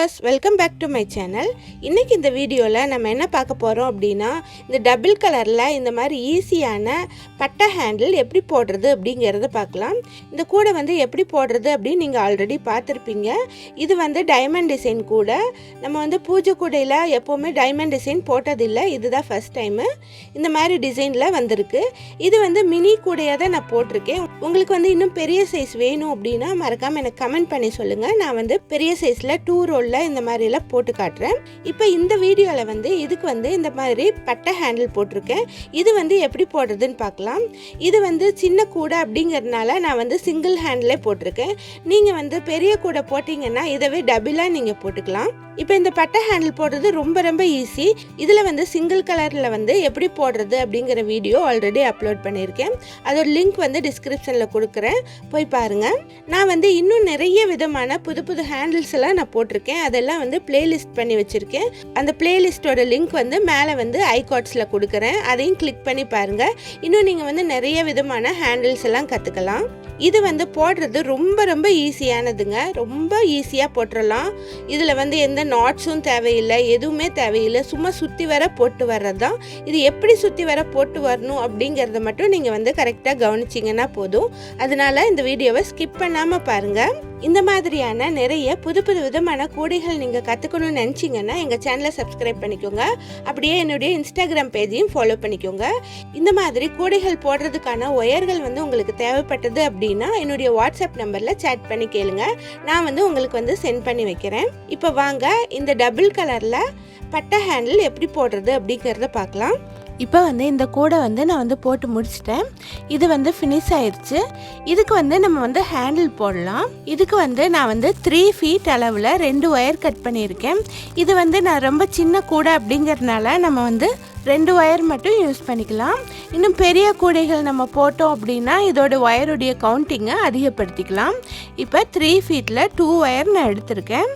viewers, welcome back to my channel. இன்னைக்கு இந்த வீடியோல நம்ம என்ன பார்க்க போறோம் அப்படினா இந்த டபுள் கலர்ல இந்த மாதிரி ஈஸியான பட்டை ஹேண்டில் எப்படி போடுறது அப்படிங்கறத பார்க்கலாம். இந்த கூட வந்து எப்படி போடுறது அப்படி நீங்க ஆல்ரெடி பார்த்திருப்பீங்க. இது வந்து டைமண்ட் டிசைன் கூட. நம்ம வந்து பூஜை கூடையில எப்பவுமே டைமண்ட் டிசைன் போட்டது இல்ல. இதுதான் ஃபர்ஸ்ட் டைம் இந்த மாதிரி டிசைன்ல வந்திருக்கு. இது வந்து மினி கூடையா தான் நான் போட்டுருக்கேன். உங்களுக்கு வந்து இன்னும் பெரிய சைஸ் வேணும் அப்படினா மறக்காம எனக்கு கமெண்ட் பண்ணி சொல்லுங்க. நான் வந்து பெரிய சைஸ்ல 2 ரோல்ல இந்த மாதிரி எல்லாம் போட்டு காட்டுறேன். இப்போ இந்த வீடியோல வந்து இதுக்கு வந்து இந்த மாதிரி பட்டை ஹேண்டில் போட்டிருக்கேன். இது வந்து எப்படி போடுறதுன்னு பார்க்கலாம். இது வந்து சின்ன கூடை அப்படிங்கறதுனால நான் வந்து சிங்கிள் ஹேண்ட்லே போட்டிருக்கேன். நீங்க வந்து பெரிய கூடை போட்டீங்கன்னா இதவே டபுளா நீங்க போட்டுக்கலாம். இப்போ இந்த பட்டை ஹேண்டில் போடுறது ரொம்ப ரொம்ப ஈஸி. இதுல வந்து சிங்கிள் கலர்ல வந்து எப்படி போடுறது அப்படிங்கிற வீடியோ ஆல்ரெடி அப்லோட் பண்ணியிருக்கேன். அதோட லிங்க் வந்து டிஸ்கிரிப்ஷன்ல கொடுக்குறேன், போய் பாருங்க. நான் வந்து இன்னும் நிறைய விதமான புது புது ஹேண்டில்ஸ் எல்லாம் நான் போட்டிருக்கேன். அதெல்லாம் வந்து பிளேலிஸ்ட் பண்ணி வச்சிருக்கேன். அந்த பிளேலிஸ்டோட லிங்க் வந்து மேலே வந்து ஐகார்ட்ஸ்ல கொடுக்குறேன். அதையும் கிளிக் பண்ணி பாருங்க. இன்னும் நீங்க வந்து நிறைய விதமான ஹேண்டில்ஸ் எல்லாம் கத்துக்கலாம். இது வந்து போடுறது ரொம்ப ரொம்ப ஈஸியானதுங்க. ரொம்ப ஈஸியா போட்டுடலாம். இதுல வந்து எந்த நாட்ஸும் தேவையில்லை, எதுவுமே தேவையில்லை. சும்மா சுத்தி வர போட்டு வர்றதுதான். இது எப்படி சுத்தி வர போட்டு வரணும் அப்படிங்கறத மட்டும் நீங்க வந்து கரெக்டா கவனிச்சீங்கன்னா போதும். அதனால இந்த வீடியோவை ஸ்கிப் பண்ணாம பாருங்க. இந்த மாதிரியான நிறைய புது புது விதமான கூடைகள் நீங்க கத்துக்கணும்னு நினைச்சீங்கன்னா எங்க சேனலை சப்ஸ்கிரைப் பண்ணிக்கோங்க. அப்படியே என்னுடைய இன்ஸ்டாகிராம் பேஜையும் ஃபாலோ பண்ணிக்கோங்க. இந்த மாதிரி கூடைகள் போடுறதுக்கான ஒயர்கள் வந்து உங்களுக்கு தேவைப்பட்டது அப்படின்னா என்னுடைய வாட்ஸ்அப் நம்பர்ல சேட் பண்ணி கேளுங்க. நான் வந்து உங்களுக்கு வந்து சென்ட் பண்ணி வைக்கிறேன். இப்போ வாங்க இந்த டபுள் கலர்ல பட்டை ஹேண்டில் எப்படி போடுறது அப்படிங்கறத பார்க்கலாம். இப்போ வந்து இந்த கூடை வந்து நான் வந்து போட்டு முடிச்சிட்டேன். இது வந்து ஃபினிஷ் ஆயிடுச்சு. இதுக்கு வந்து நம்ம வந்து ஹேண்டில் போடலாம். இதுக்கு வந்து நான் வந்து 3 feet அளவில் 2 ஒயர் கட் பண்ணியிருக்கேன். இது வந்து நான் ரொம்ப சின்ன கூடை அப்படிங்கிறதுனால நம்ம வந்து 2 ஒயர் மட்டும் யூஸ் பண்ணிக்கலாம். இன்னும் பெரிய கூடைகள் நம்ம போட்டோம் அப்படின்னா இதோட ஒயருடைய கவுண்டிங்கை அதிகப்படுத்திக்கலாம். இப்போ 3 feetல 2 ஒயர் நான் எடுத்திருக்கேன்.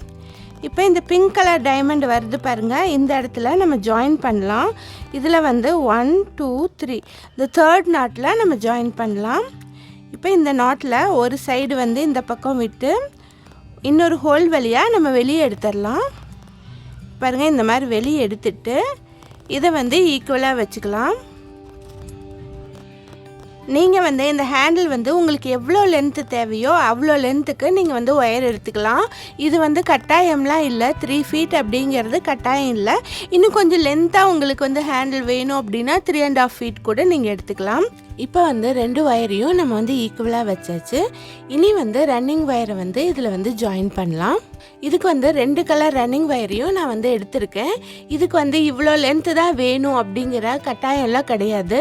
இப்போ இந்த பிங்க் கலர் டைமண்ட் வருது பாருங்க, இந்த இடத்துல நம்ம ஜாயின் பண்ணலாம். இதில் வந்து 1 2 3 இந்த 3rd நாட்டில் நம்ம ஜாயின் பண்ணலாம். இப்போ இந்த நாட்டில் ஒரு சைடு வந்து இந்த பக்கம் விட்டு இன்னொரு ஹோல் வழியாக நம்ம வெளியே எடுத்துடலாம். பாருங்கள், இந்த மாதிரி வெளியே எடுத்துட்டு இதை வந்து ஈக்குவலாக வச்சுக்கலாம். நீங்கள் வந்து இந்த ஹேண்டில் வந்து உங்களுக்கு எவ்வளோ லென்த்து தேவையோ அவ்வளோ லென்த்துக்கு நீங்கள் வந்து ஒயர் எடுத்துக்கலாம். இது வந்து கட்டாயம்லாம் இல்லை. 3 feet அப்படிங்கிறது கட்டாயம் இல்லை. இன்னும் கொஞ்சம் லென்த்தாக உங்களுக்கு வந்து ஹேண்டில் வேணும் அப்படின்னா 3.5 feet கூட நீங்கள் எடுத்துக்கலாம். இப்போ வந்து 2 ஒயரையும் நம்ம வந்து ஈக்குவலாக வச்சாச்சு. இனி வந்து ரன்னிங் ஒயரை வந்து இதில் வந்து ஜாயின் பண்ணலாம். இதுக்கு வந்து 2 கலர் ரன்னிங் ஒயரையும் நான் வந்து எடுத்திருக்கேன். இதுக்கு வந்து இவ்வளோ லென்த்து தான் வேணும் அப்படிங்கிற கட்டாயம்லாம் கிடையாது.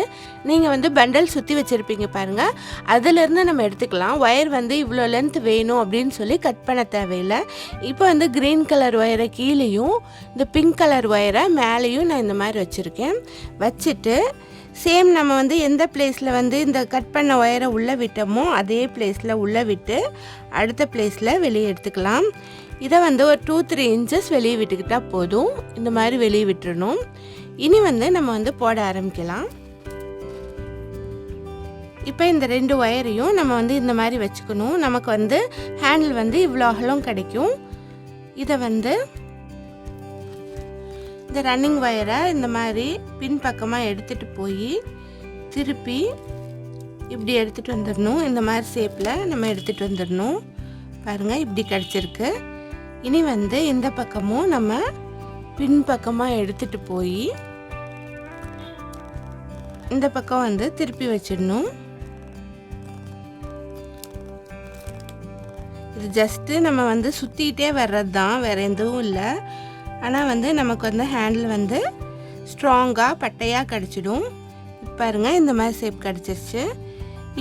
நீங்கள் வந்து பண்டல் சுற்றி வச்சுருப்பீங்க பாருங்கள், அதிலேருந்து நம்ம எடுத்துக்கலாம். ஒயர் வந்து இவ்வளோ லென்த் வேணும் அப்படின்னு சொல்லி கட் பண்ண தேவையில்லை. இப்போ வந்து க்ரீன் கலர் ஒயரை கீழேயும் இந்த பிங்க் கலர் ஒயரை மேலேயும் நான் இந்த மாதிரி வச்சுருக்கேன். வச்சுட்டு சேம் நம்ம வந்து எந்த பிளேஸில் வந்து இந்த கட் பண்ண ஒயரை உள்ளே விட்டோமோ அதே பிளேஸில் உள்ளே விட்டு அடுத்த பிளேஸில் வெளியே எடுத்துக்கலாம். இதை வந்து ஒரு 2-3 inches வெளியே விட்டுக்கிட்டால் போதும். இந்த மாதிரி வெளியே விட்டுறணும். இனி வந்து நம்ம வந்து போட ஆரம்பிக்கலாம். இப்போ இந்த 2 ஒயரையும் நம்ம வந்து இந்த மாதிரி வச்சுக்கணும். நமக்கு வந்து ஹேண்டில் வந்து இவ்வளோ அகலம் கிடைக்கும். இதை வந்து இந்த ரன்னிங் ஒயரை இந்த மாதிரி பின்பக்கமாக எடுத்துகிட்டு போய் திருப்பி இப்படி எடுத்துகிட்டு வந்துடணும். இந்த மாதிரி ஷேப்பில் நம்ம எடுத்துகிட்டு வந்துடணும். பாருங்கள், இப்படி கிடச்சிருக்கு. இனி வந்து இந்த பக்கமும் நம்ம பின்பக்கமாக எடுத்துகிட்டு போய் இந்த பக்கம் வந்து திருப்பி வச்சிடணும். இது ஜஸ்ட்டு நம்ம வந்து சுற்றிக்கிட்டே வர்றது தான், வேறு எதுவும் இல்லை. ஆனால் வந்து நமக்கு வந்து ஹேண்டில் வந்து ஸ்ட்ராங்காக பட்டையாக கிடச்சிடும். பாருங்க, இந்த மாதிரி ஷேப் கிடச்சிருச்சு.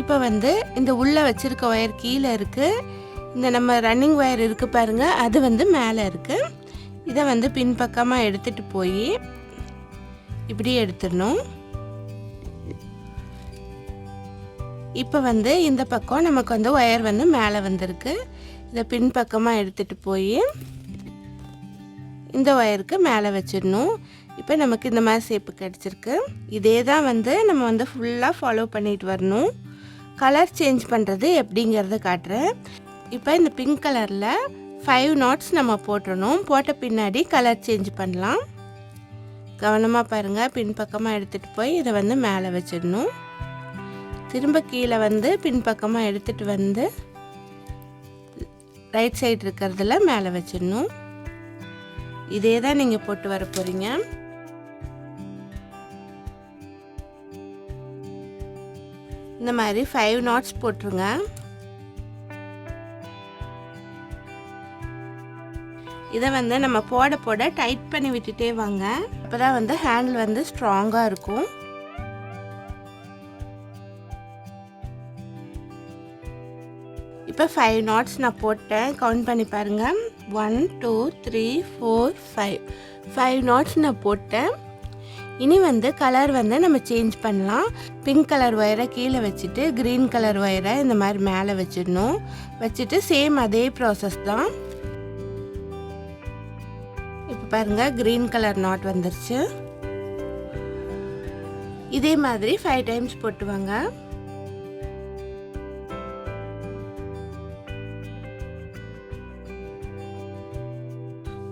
இப்போ வந்து இந்த உள்ளே வச்சுருக்க ஒயர் கீழே இருக்குது. இந்த நம்ம ரன்னிங் ஒயர் இருக்குது பாருங்கள், அது வந்து மேலே இருக்குது. இதை வந்து பின்பக்கமாக எடுத்துகிட்டு போய் இப்படி எடுத்துடணும். இப்போ வந்து இந்த பக்கம் நமக்கு வந்து ஒயர் வந்து மேலே வந்திருக்கு. இதை பின்பக்கமாக எடுத்துகிட்டு போய் இந்த ஒயருக்கு மேலே வச்சிடணும். இப்போ நமக்கு இந்த மாதிரி ஷேப்பு கிடச்சிருக்கு. இதே தான் வந்து நம்ம வந்து ஃபுல்லாக ஃபாலோ பண்ணிட்டு வரணும். கலர் சேஞ்ச் பண்ணுறது எப்படிங்கிறத காட்டுறேன். இப்போ இந்த பிங்க் கலரில் 5 knots நம்ம போட்டுறணும். போட்ட பின்னாடி கலர் சேஞ்ச் பண்ணலாம். கவனமாக பாருங்கள், பின்பக்கமாக எடுத்துகிட்டு போய் இதை வந்து மேலே வச்சிடணும். திரும்ப கீழே வந்து பின்பக்கமாக எடுத்துகிட்டு வந்து ரைட் சைடு இருக்கிறதுல மேலே வச்சிடணும். இதே தான் நீங்கள் போட்டு வர போகிறீங்க. இந்த மாதிரி 5 knots போட்டுருங்க. இதை வந்து நம்ம போட போட டைட் பண்ணி விட்டுட்டே வாங்க. அப்போ தான் வந்து ஹேண்டில் வந்து ஸ்ட்ராங்காக இருக்கும். இப்போ 5 knots நான் போட்டேன். கவுண்ட் பண்ணி பாருங்கள். 1 2 3 4 5 knots நான் போட்டேன். இனி வந்து கலர் வந்து நம்ம சேஞ்ச் பண்ணலாம். பிங்க் கலர் ஒயரை கீழே வச்சுட்டு க்ரீன் கலர் ஒயரை இந்த மாதிரி மேலே வச்சிடணும். வச்சுட்டு சேம் அதே ப்ராசஸ் தான். இப்போ பாருங்கள், க்ரீன் கலர் நாட் வந்துருச்சு. இதே மாதிரி 5 times போட்டுவாங்க.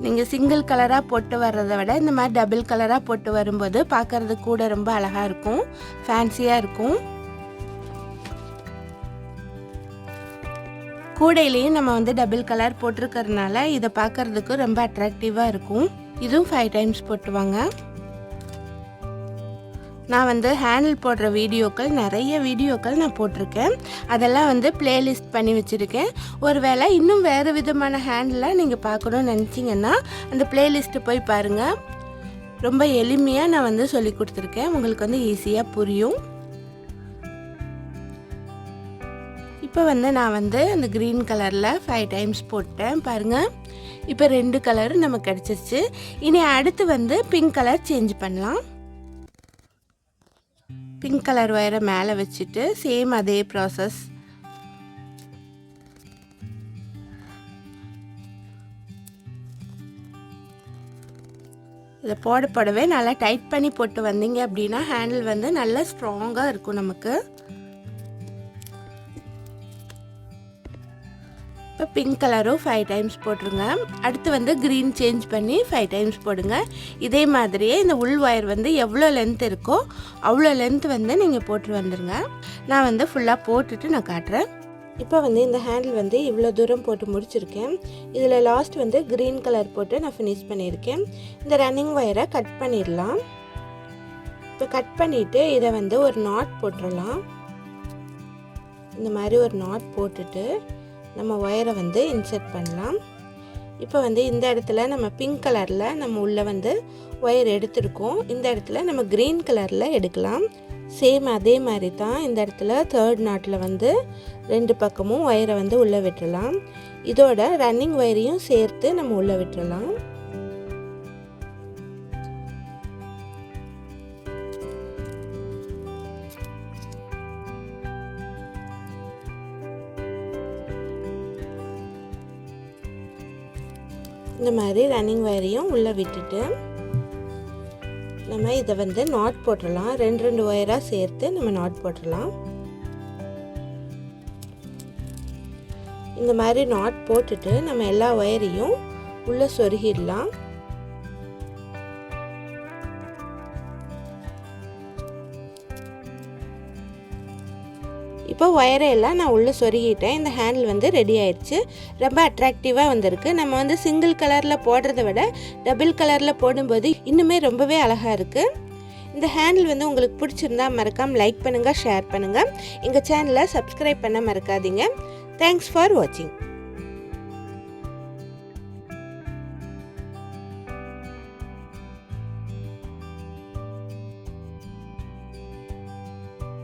நீங்கள் சிங்கிள் கலராக போட்டு வர்றதை விட இந்த மாதிரி டபுள் கலராக போட்டு வரும்போது பார்க்குறது கூட ரொம்ப அழகாக இருக்கும், ஃபேன்சியாக இருக்கும். கூடையிலையும் நம்ம வந்து டபுள் கலர் போட்டிருக்கறதுனால இதை பார்க்குறதுக்கு ரொம்ப அட்ராக்டிவாக இருக்கும். இதுவும் 5 times போட்டுவாங்க. நான் வந்து ஹேண்டில் போடுற நிறைய வீடியோக்கள் நான் போட்டிருக்கேன். அதெல்லாம் வந்து பிளேலிஸ்ட் பண்ணி வச்சுருக்கேன். ஒருவேளை இன்னும் வேறு விதமான ஹேண்டில் நீங்கள் பார்க்கணுன்னு நினச்சிங்கன்னா அந்த பிளேலிஸ்ட்டு போய் பாருங்கள். ரொம்ப எளிமையாக நான் வந்து சொல்லி கொடுத்துருக்கேன். உங்களுக்கு வந்து ஈஸியாக புரியும். இப்போ வந்து நான் வந்து அந்த க்ரீன் கலரில் 5 times போட்டேன். பாருங்கள், இப்போ 2 கலர் நமக்கு கிடச்சிருச்சு. இனி அடுத்து வந்து பிங்க் கலர் சேஞ்ச் பண்ணலாம். பிங்க் கலர் ஒயரை மேலே வச்சுட்டு சேம் அதே ப்ராசஸ். இதை போடவே நல்லா டைட் பண்ணி போட்டு வந்தீங்க அப்படின்னா ஹேண்டில் வந்து நல்லா ஸ்ட்ராங்காக இருக்கும் நமக்கு. இப்போ பிங்க் கலரும் 5 times போட்டுருங்க. அடுத்து வந்து க்ரீன் சேஞ்ச் பண்ணி 5 times போடுங்க. இதே மாதிரியே இந்த உள் ஒயர் வந்து எவ்வளோ லென்த் இருக்கோ அவ்வளோ லென்த் வந்து நீங்கள் போட்டு வந்துடுங்க. நான் வந்து ஃபுல்லாக போட்டுட்டு நான் காட்டுறேன். இப்போ வந்து இந்த ஹேண்டில் வந்து இவ்வளோ தூரம் போட்டு முடிச்சிருக்கேன். இதில் லாஸ்ட் வந்து க்ரீன் கலர் போட்டு நான் ஃபினிஷ் பண்ணியிருக்கேன். இந்த ரன்னிங் ஒயரை கட் பண்ணிடலாம். இப்போ கட் பண்ணிவிட்டு இதை வந்து ஒரு நாட் போட்டுடலாம். இந்த மாதிரி ஒரு நாட் போட்டுட்டு நம்ம ஒயரை வந்து இன்சர்ட் பண்ணலாம். இப்போ வந்து இந்த இடத்துல நம்ம பிங்க் கலரில் நம்ம உள்ளே வந்து ஒயர் எடுத்துருக்கோம். இந்த இடத்துல நம்ம க்ரீன் கலரில் எடுக்கலாம். சேம் அதே மாதிரி தான் இந்த இடத்துல 3rd நாட்டில் வந்து 2 பக்கமும் ஒயரை வந்து உள்ளே விட்டுடலாம். இதோட ரன்னிங் ஒயரையும் சேர்த்து நம்ம உள்ளே விட்டுடலாம். இந்த மாதிரி ரன்னிங் ஒயரையும் உள்ளே விட்டுட்டு நம்ம இதை வந்து நாட் போட்டுடலாம். 2 ஒயராக சேர்த்து நம்ம நாட் போட்டுடலாம். இந்த மாதிரி நாட் போட்டுட்டு நம்ம எல்லா ஒயரையும் உள்ளே சொருகிடலாம். இப்போ ஒயரை எல்லாம் நான் உள்ளே சொருகிட்டேன். இந்த ஹேண்டில் வந்து ரெடி ஆயிடுச்சு. ரொம்ப அட்ராக்டிவாக வந்திருக்கு. நம்ம வந்து சிங்கிள் கலரில் போடுறத விட டபுள் கலரில் போடும்போது இன்னுமே ரொம்பவே அழகாக இருக்குது. இந்த ஹேண்டில் வந்து உங்களுக்கு பிடிச்சிருந்தா மறக்காமல் லைக் பண்ணுங்கள், ஷேர் பண்ணுங்கள். எங்கள் சேனலை சப்ஸ்கிரைப் பண்ண மறக்காதீங்க. தேங்க்ஸ் ஃபார் வாட்சிங்.